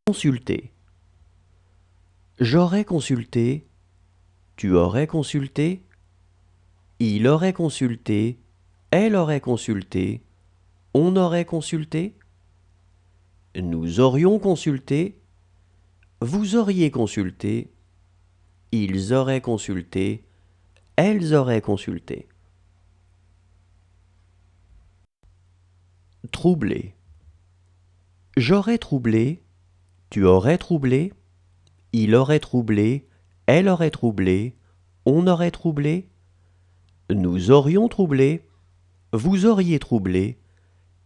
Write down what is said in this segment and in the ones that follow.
Consulter. J'aurais consulté, tu aurais consulté, il aurait consulté, elle aurait consulté, on aurait consulté, nous aurions consulté, vous auriez consulté, ils auraient consulté, elles auraient consulté. Troubler. J'aurais troublé, tu aurais troublé, il aurait troublé, elle aurait troublé, on aurait troublé, nous aurions troublé, vous auriez troublé,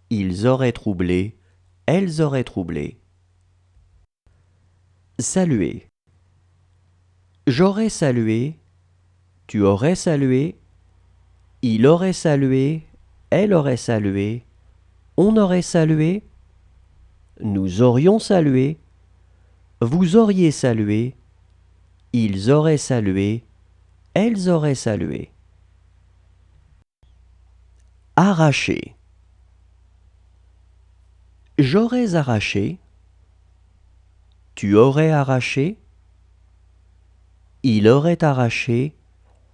ils auraient troublé, elles auraient troublé. Saluer. J'aurais salué, tu aurais salué, il aurait salué, elle aurait salué, on aurait salué, nous aurions salué, vous auriez salué, ils auraient salué, elles auraient salué. Arracher. J'aurais arraché, tu aurais arraché, il aurait arraché,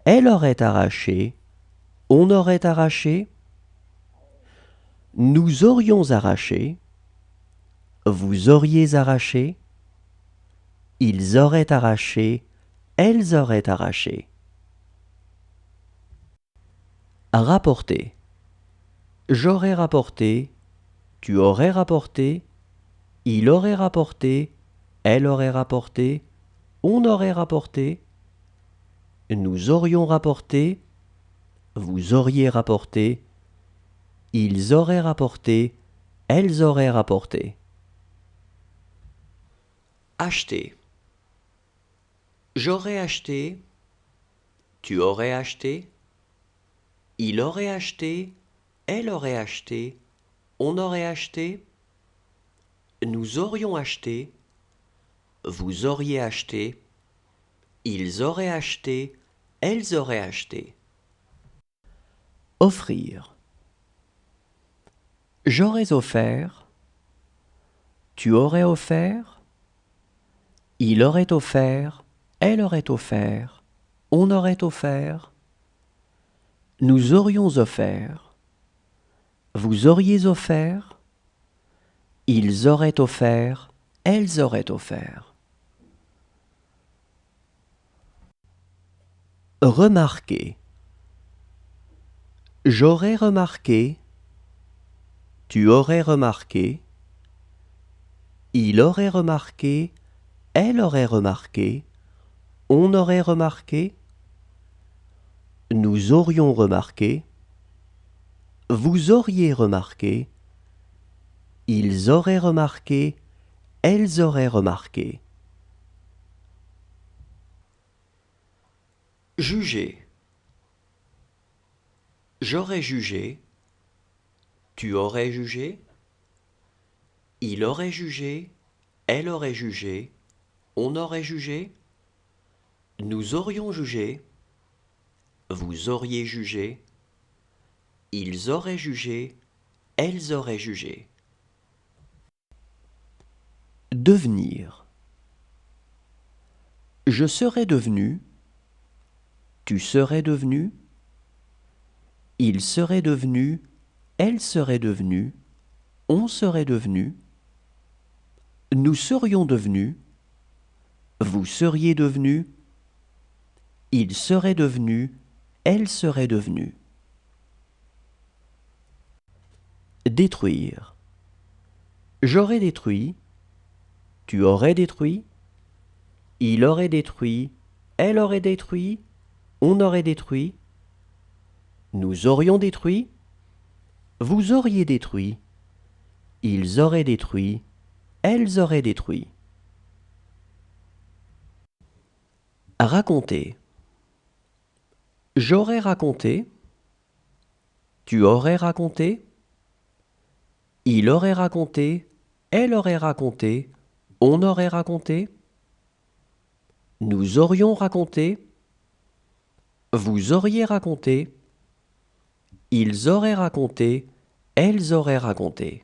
elle aurait arraché, on aurait arraché, nous aurions arraché, vous auriez arraché, ils auraient arraché, elles auraient arraché. Rapporter. J'aurais rapporté, tu aurais rapporté, il aurait rapporté, elle aurait rapporté, on aurait rapporté, nous aurions rapporté, vous auriez rapporté, ils auraient rapporté, elles auraient rapporté. Acheter. J'aurais acheté, tu aurais acheté, il aurait acheté, elle aurait acheté, on aurait acheté, nous aurions acheté, vous auriez acheté, ils auraient acheté, elles auraient acheté. Offrir. J'aurais offert, tu aurais offert, il aurait offert, elle aurait offert, on aurait offert, nous aurions offert, vous auriez offert, ils auraient offert, elles auraient offert. Remarquer. J'aurais remarqué, tu aurais remarqué, il aurait remarqué, elle aurait remarqué, on aurait remarqué, nous aurions remarqué, vous auriez remarqué, ils auraient remarqué, elles auraient remarqué. Juger. J'aurais jugé, tu aurais jugé, il aurait jugé, elle aurait jugé, on aurait jugé, nous aurions jugé, vous auriez jugé, ils auraient jugé, elles auraient jugé. Devenir. Je serais devenu, tu serais devenu, il serait devenu, elle serait devenue, on serait devenu, nous serions devenus, vous seriez devenu, il serait devenu, elle serait devenue. Détruire. J'aurais détruit, tu aurais détruit, il aurait détruit, elle aurait détruit, on aurait détruit, nous aurions détruit, vous auriez détruit, ils auraient détruit, elles auraient détruit. Raconter. J'aurais raconté, tu aurais raconté, il aurait raconté, elle aurait raconté, on aurait raconté, nous aurions raconté, vous auriez raconté, ils auraient raconté, elles auraient raconté.